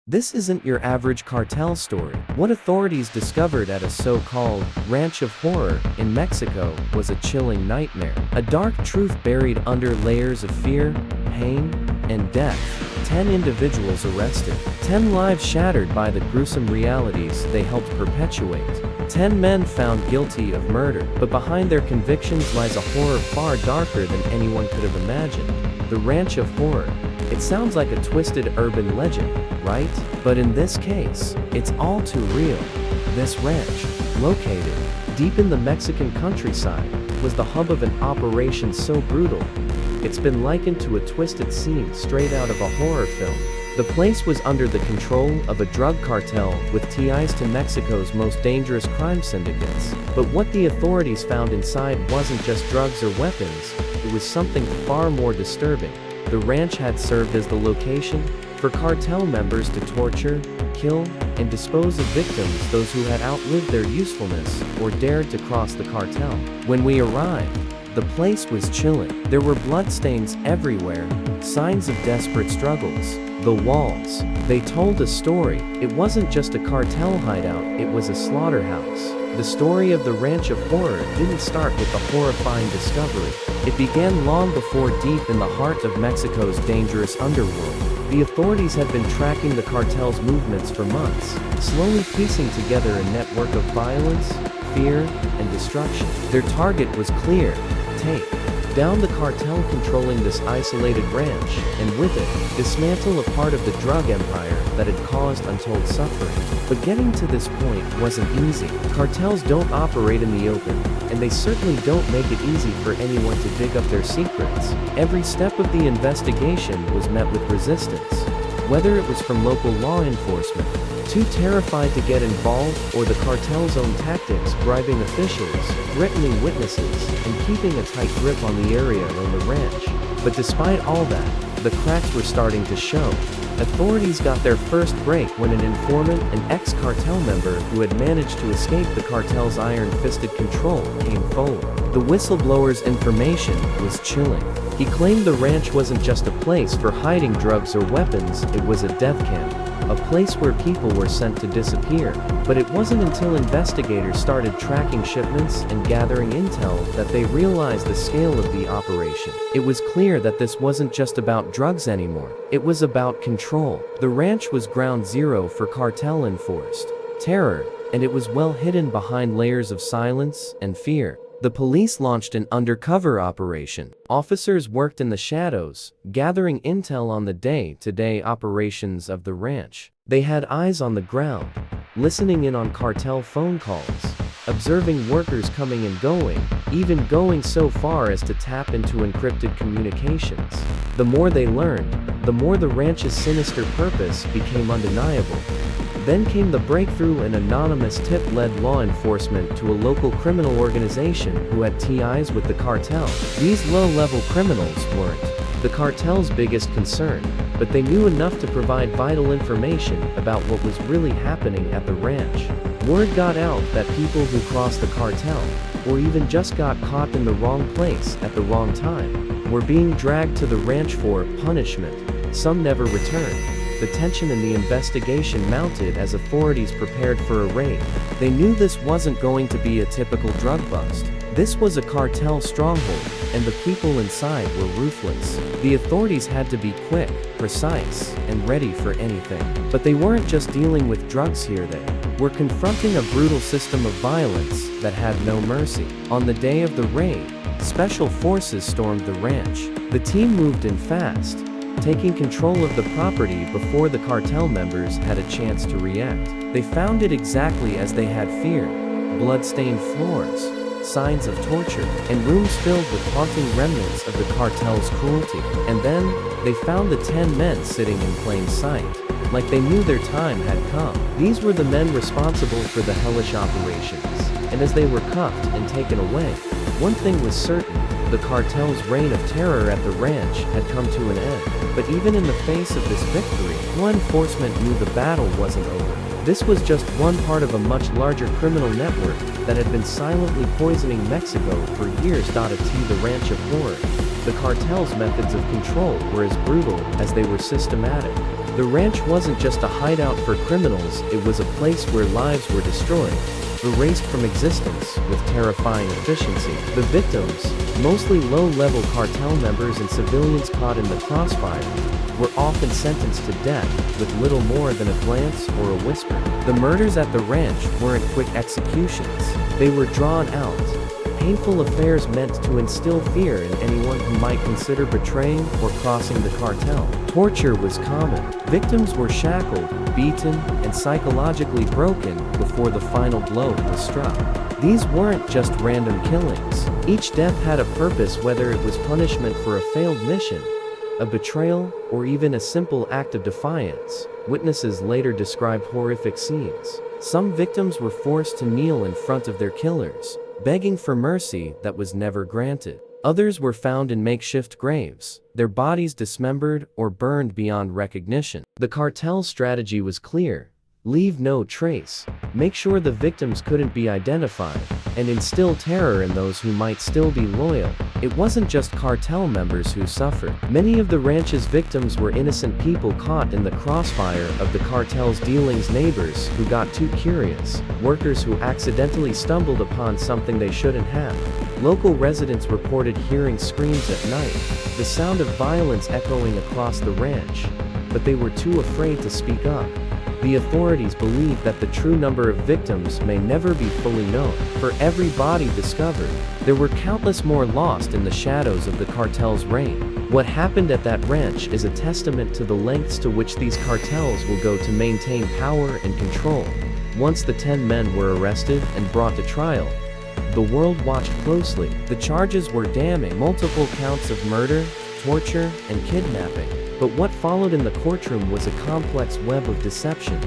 This isn't your average cartel story. What authorities discovered at a so-called ranch of horror in Mexico was a chilling nightmare. A dark truth buried under layers of fear, pain, and death. 10 individuals arrested. 10 lives shattered by the gruesome realities they helped perpetuate. 10 men found guilty of murder, but behind their convictions lies a horror far darker than anyone could have imagined. The Ranch of Horror. It sounds like a twisted urban legend, right? But in this case, it's all too real. This ranch, located deep in the Mexican countryside, was the hub of an operation so brutal, it's been likened to a twisted scene straight out of a horror film. The place was under the control of a drug cartel with ties to Mexico's most dangerous crime syndicates. But what the authorities found inside wasn't just drugs or weapons, it was something far more disturbing. The ranch had served as the location for cartel members to torture, kill, and dispose of victims, those who had outlived their usefulness or dared to cross the cartel. When we arrived, the place was chilling. There were bloodstains everywhere, signs of desperate struggles. The walls, they told a story. It wasn't just a cartel hideout, it was a slaughterhouse. The story of the Ranch of Horror didn't start with the horrifying discovery. It began long before, deep in the heart of Mexico's dangerous underworld. The authorities had been tracking the cartel's movements for months, slowly piecing together a network of violence, fear, and destruction. Their target was clear: take down the cartel controlling this isolated ranch, and with it, dismantle a part of the drug empire that had caused untold suffering. But getting to this point wasn't easy. Cartels don't operate in the open, and they certainly don't make it easy for anyone to dig up their secrets. Every step of the investigation was met with resistance. Whether it was from local law enforcement, too terrified to get involved, or the cartel's own tactics, bribing officials, threatening witnesses, and keeping a tight grip on the area around the ranch. But despite all that, the cracks were starting to show. Authorities got their first break when an informant, an ex-cartel member who had managed to escape the cartel's iron-fisted control, came forward. The whistleblower's information was chilling. He claimed the ranch wasn't just a place for hiding drugs or weapons, it was a death camp. A place where people were sent to disappear. But it wasn't until investigators started tracking shipments and gathering intel that they realized the scale of the operation. It was clear that this wasn't just about drugs anymore. It was about control. The ranch was ground zero for cartel-enforced terror, and it was well hidden behind layers of silence and fear. The police launched an undercover operation. Officers worked in the shadows, gathering intel on the day-to-day operations of the ranch. They had eyes on the ground, listening in on cartel phone calls, observing workers coming and going, even going so far as to tap into encrypted communications. The more they learned, the more the ranch's sinister purpose became undeniable. Then came the breakthrough. An anonymous tip led law enforcement to a local criminal organization who had ties with the cartel. These low-level criminals weren't the cartel's biggest concern, but they knew enough to provide vital information about what was really happening at the ranch. Word got out that people who crossed the cartel, or even just got caught in the wrong place at the wrong time, were being dragged to the ranch for punishment. Some never returned. The tension in the investigation mounted as authorities prepared for a raid. They knew this wasn't going to be a typical drug bust. This was a cartel stronghold, and the people inside were ruthless. The authorities had to be quick, precise, and ready for anything. But they weren't just dealing with drugs here. They were confronting a brutal system of violence that had no mercy. On the day of the raid, special forces stormed the ranch. The team moved in fast, taking control of the property before the cartel members had a chance to react. They found it exactly as they had feared: blood-stained floors, signs of torture, and rooms filled with haunting remnants of the cartel's cruelty. And then, they found the 10 men sitting in plain sight, like they knew their time had come. These were the men responsible for the hellish operations, and as they were cuffed and taken away, one thing was certain: the cartel's reign of terror at the ranch had come to an end. But even in the face of this victory, law enforcement knew the battle wasn't over. This was just one part of a much larger criminal network that had been silently poisoning Mexico for years. The Ranch of Horror. The cartel's methods of control were as brutal as they were systematic. The ranch wasn't just a hideout for criminals, it was a place where lives were destroyed, erased from existence with terrifying efficiency. The victims, mostly low-level cartel members and civilians caught in the crossfire, were often sentenced to death with little more than a glance or a whisper. The murders at the ranch weren't quick executions. They were drawn out, painful affairs meant to instill fear in anyone who might consider betraying or crossing the cartel. Torture was common. Victims were shackled, beaten, and psychologically broken before the final blow was struck. These weren't just random killings. Each death had a purpose, whether it was punishment for a failed mission, a betrayal, or even a simple act of defiance. Witnesses later described horrific scenes. Some victims were forced to kneel in front of their killers, begging for mercy that was never granted. Others were found in makeshift graves, their bodies dismembered or burned beyond recognition. The cartel's strategy was clear: leave no trace, make sure the victims couldn't be identified, and instill terror in those who might still be loyal. It wasn't just cartel members who suffered. Many of the ranch's victims were innocent people caught in the crossfire of the cartel's dealings, neighbors who got too curious, workers who accidentally stumbled upon something they shouldn't have. Local residents reported hearing screams at night, the sound of violence echoing across the ranch, but they were too afraid to speak up. The authorities believe that the true number of victims may never be fully known. For every body discovered, there were countless more lost in the shadows of the cartel's reign. What happened at that ranch is a testament to the lengths to which these cartels will go to maintain power and control. Once the 10 men were arrested and brought to trial, the world watched closely. The charges were damning: multiple counts of murder, torture, and kidnapping. But what followed in the courtroom was a complex web of deception,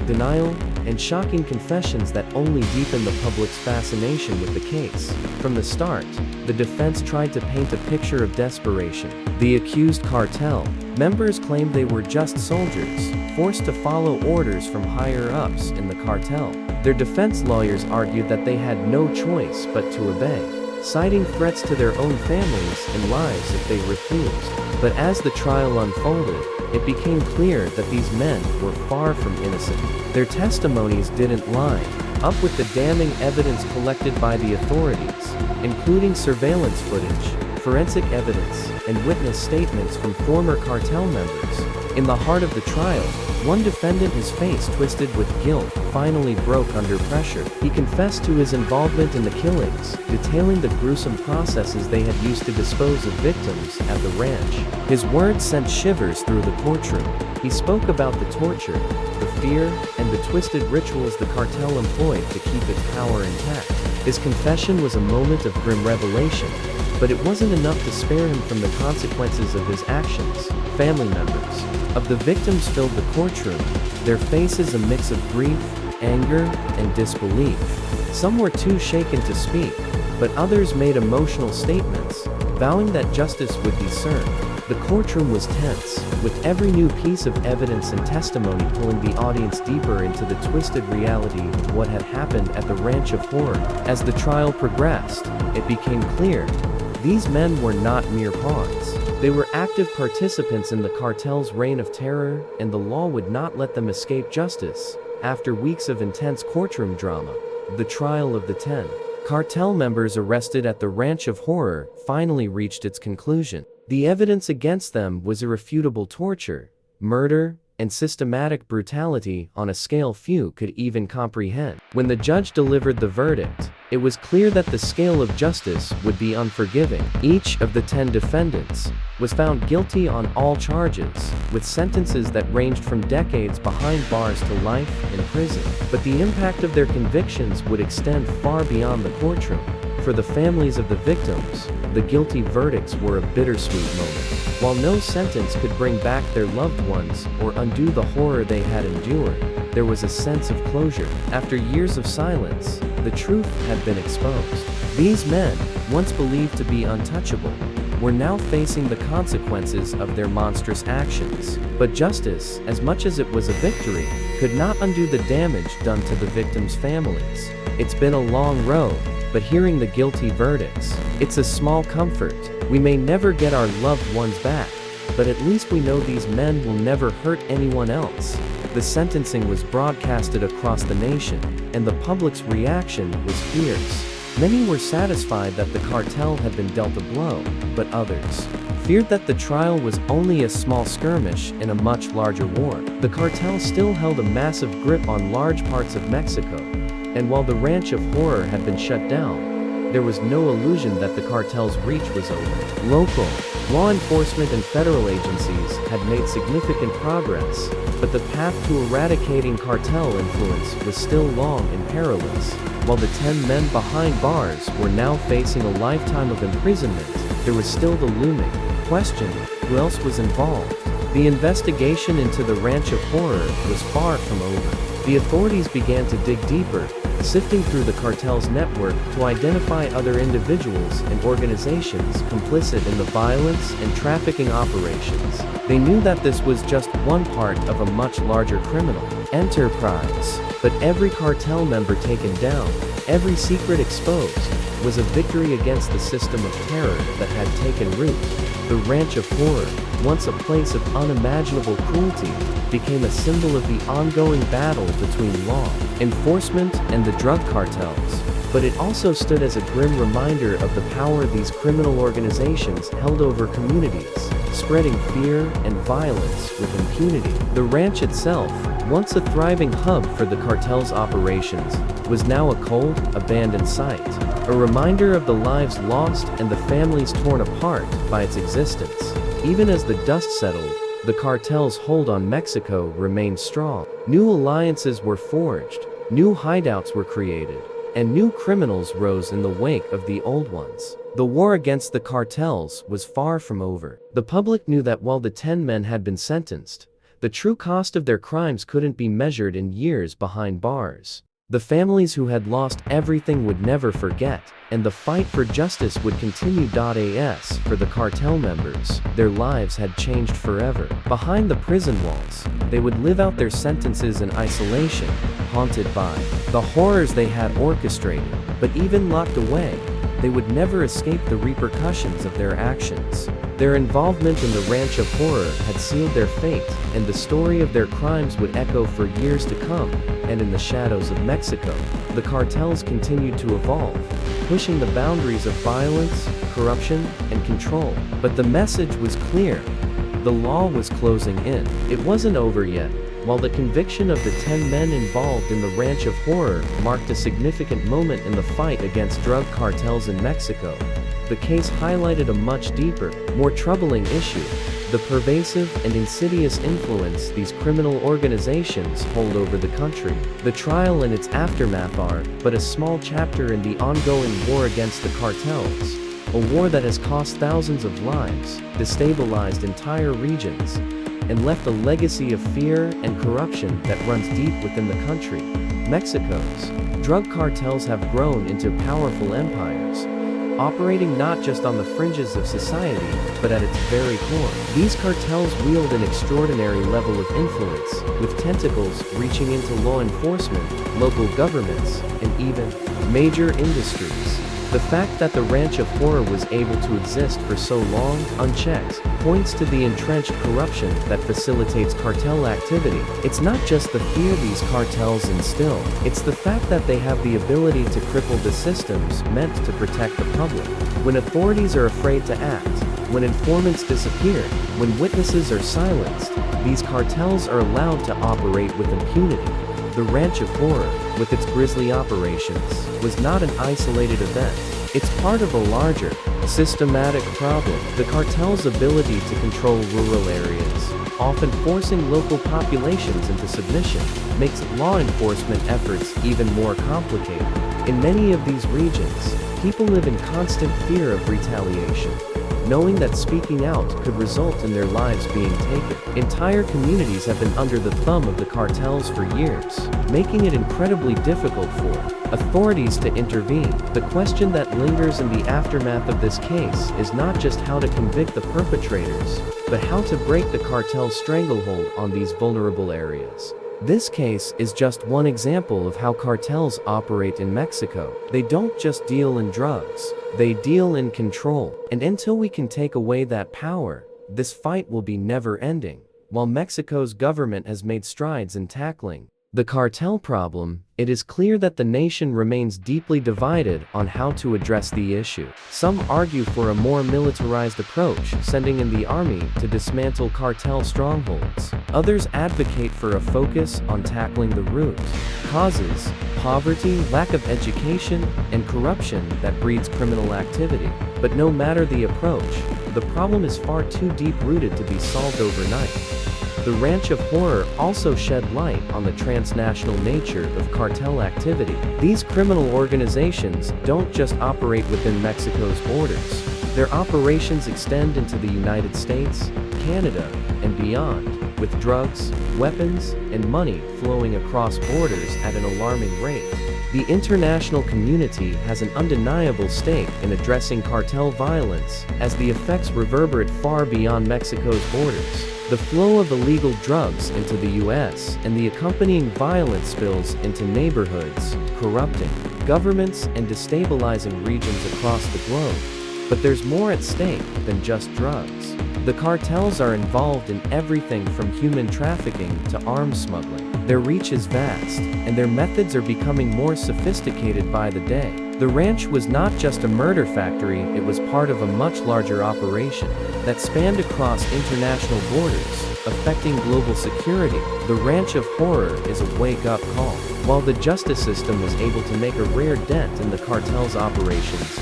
denial, and shocking confessions that only deepened the public's fascination with the case. From the start, the defense tried to paint a picture of desperation. The accused cartel members claimed they were just soldiers, forced to follow orders from higher-ups in the cartel. Their defense lawyers argued that they had no choice but to obey, citing threats to their own families and lives if they refused. But as the trial unfolded, it became clear that these men were far from innocent. Their testimonies didn't line up with the damning evidence collected by the authorities, including surveillance footage, forensic evidence, and witness statements from former cartel members. In the heart of the trial, one defendant, his face twisted with guilt, finally broke under pressure. He confessed to his involvement in the killings, detailing the gruesome processes they had used to dispose of victims at the ranch. His words sent shivers through the courtroom. He spoke about the torture, the fear, and the twisted rituals the cartel employed to keep its power intact. His confession was a moment of grim revelation, but it wasn't enough to spare him from the consequences of his actions. Family members of the victims filled the courtroom, their faces a mix of grief, anger, and disbelief. Some were too shaken to speak, but others made emotional statements, vowing that justice would be served. The courtroom was tense, with every new piece of evidence and testimony pulling the audience deeper into the twisted reality of what had happened at the Ranch of Horror. As the trial progressed, it became clear these men were not mere pawns. They were active participants in the cartel's reign of terror, and the law would not let them escape justice. After weeks of intense courtroom drama, the trial of the 10 cartel members arrested at the Ranch of Horror finally reached its conclusion. The evidence against them was irrefutable: torture, murder, and systematic brutality on a scale few could even comprehend. When the judge delivered the verdict, it was clear that the scale of justice would be unforgiving. Each of the 10 defendants was found guilty on all charges, with sentences that ranged from decades behind bars to life in prison. But the impact of their convictions would extend far beyond the courtroom. For the families of the victims, the guilty verdicts were a bittersweet moment. While no sentence could bring back their loved ones or undo the horror they had endured, there was a sense of closure. After years of silence, the truth had been exposed. These men, once believed to be untouchable, were now facing the consequences of their monstrous actions. But justice, as much as it was a victory, could not undo the damage done to the victims' families. It's been a long road, but hearing the guilty verdicts, it's a small comfort. We may never get our loved ones back, but at least we know these men will never hurt anyone else. The sentencing was broadcasted across the nation, and the public's reaction was fierce. Many were satisfied that the cartel had been dealt a blow, but others feared that the trial was only a small skirmish in a much larger war. The cartel still held a massive grip on large parts of Mexico, and while the Ranch of Horror had been shut down, there was no illusion that the cartel's reach was over. Local law enforcement and federal agencies had made significant progress, but the path to eradicating cartel influence was still long and perilous. While the 10 men behind bars were now facing a lifetime of imprisonment, there was still the looming question: who else was involved? The investigation into the Ranch of Horror was far from over. The authorities began to dig deeper, sifting through the cartel's network to identify other individuals and organizations complicit in the violence and trafficking operations. They knew that this was just one part of a much larger criminal enterprise. But every cartel member taken down, every secret exposed, was a victory against the system of terror that had taken root. The Ranch of Horror, once a place of unimaginable cruelty, became a symbol of the ongoing battle between law enforcement and the drug cartels. But it also stood as a grim reminder of the power these criminal organizations held over communities, spreading fear and violence with impunity. The ranch itself, once a thriving hub for the cartel's operations, was now a cold, abandoned site, a reminder of the lives lost and the families torn apart by its existence. Even as the dust settled, the cartel's hold on Mexico remained strong. New alliances were forged, new hideouts were created, and new criminals rose in the wake of the old ones. The war against the cartels was far from over. The public knew that while the 10 men had been sentenced, the true cost of their crimes couldn't be measured in years behind bars. The families who had lost everything would never forget, and the fight for justice would continue. As for the cartel members, their lives had changed forever. Behind the prison walls, they would live out their sentences in isolation, haunted by the horrors they had orchestrated. But even locked away, they would never escape the repercussions of their actions. Their involvement in the Ranch of Horror had sealed their fate, and the story of their crimes would echo for years to come. And in the shadows of Mexico, the cartels continued to evolve, pushing the boundaries of violence, corruption, and control. But the message was clear. The law was closing in. It wasn't over yet. While the conviction of the 10 men involved in the Ranch of Horror marked a significant moment in the fight against drug cartels in Mexico, the case highlighted a much deeper, more troubling issue: the pervasive and insidious influence these criminal organizations hold over the country. The trial and its aftermath are but a small chapter in the ongoing war against the cartels, a war that has cost thousands of lives, destabilized entire regions, and left a legacy of fear and corruption that runs deep within the country. Mexico's drug cartels have grown into powerful empires, operating not just on the fringes of society, but at its very core. These cartels wield an extraordinary level of influence, with tentacles reaching into law enforcement, local governments, and even major industries. The fact that the Ranch of Horror was able to exist for so long, unchecked, points to the entrenched corruption that facilitates cartel activity. It's not just the fear these cartels instill, it's the fact that they have the ability to cripple the systems meant to protect the public. When authorities are afraid to act, when informants disappear, when witnesses are silenced, these cartels are allowed to operate with impunity. The Ranch of Horror, with its grisly operations, was not an isolated event. It's part of a larger, systematic problem. The cartel's ability to control rural areas, often forcing local populations into submission, makes law enforcement efforts even more complicated. In many of these regions, people live in constant fear of retaliation, knowing that speaking out could result in their lives being taken. Entire communities have been under the thumb of the cartels for years, making it incredibly difficult for authorities to intervene. The question that lingers in the aftermath of this case is not just how to convict the perpetrators, but how to break the cartel's stranglehold on these vulnerable areas. This case is just one example of how cartels operate in Mexico. They don't just deal in drugs, they deal in control. And until we can take away that power, this fight will be never-ending. While Mexico's government has made strides in tackling the cartel problem, it is clear that the nation remains deeply divided on how to address the issue. Some argue for a more militarized approach, sending in the army to dismantle cartel strongholds. Others advocate for a focus on tackling the root causes: poverty, lack of education, and corruption that breeds criminal activity. But no matter the approach, the problem is far too deep-rooted to be solved overnight. The Ranch of Horror also shed light on the transnational nature of cartel activity. These criminal organizations don't just operate within Mexico's borders. Their operations extend into the United States, Canada, and beyond, with drugs, weapons, and money flowing across borders at an alarming rate. The international community has an undeniable stake in addressing cartel violence, as the effects reverberate far beyond Mexico's borders. The flow of illegal drugs into the U.S. and the accompanying violence spills into neighborhoods, corrupting governments and destabilizing regions across the globe. But there's more at stake than just drugs. The cartels are involved in everything from human trafficking to arms smuggling. Their reach is vast, and their methods are becoming more sophisticated by the day. The ranch was not just a murder factory, it was part of a much larger operation that spanned across international borders, affecting global security. The Ranch of Horror is a wake-up call. While the justice system was able to make a rare dent in the cartel's operations,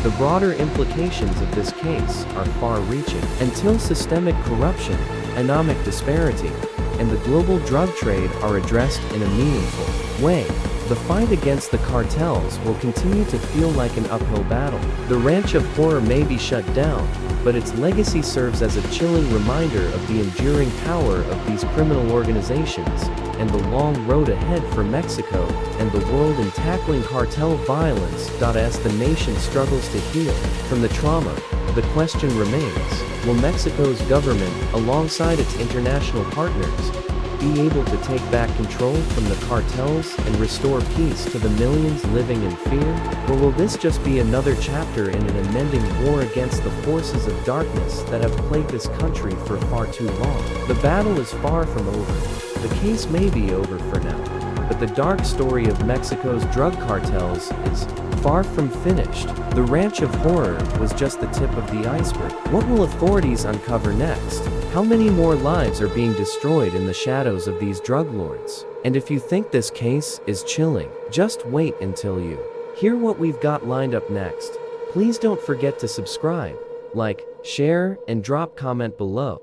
the broader implications of this case are far-reaching. Until systemic corruption, economic disparity, and the global drug trade are addressed in a meaningful way, the fight against the cartels will continue to feel like an uphill battle. The Ranch of Horror may be shut down, but its legacy serves as a chilling reminder of the enduring power of these criminal organizations and the long road ahead for Mexico and the world in tackling cartel violence. As the nation struggles to heal from the trauma, the question remains: will Mexico's government, alongside its international partners, be able to take back control from the cartels and restore peace to the millions living in fear? Or will this just be another chapter in an unending war against the forces of darkness that have plagued this country for far too long? The battle is far from over. The case may be over for now, but the dark story of Mexico's drug cartels is far from finished. The Ranch of Horror was just the tip of the iceberg. What will authorities uncover next? How many more lives are being destroyed in the shadows of these drug lords? And if you think this case is chilling, just wait until you hear what we've got lined up next. Please don't forget to subscribe, like, share, and drop comment below.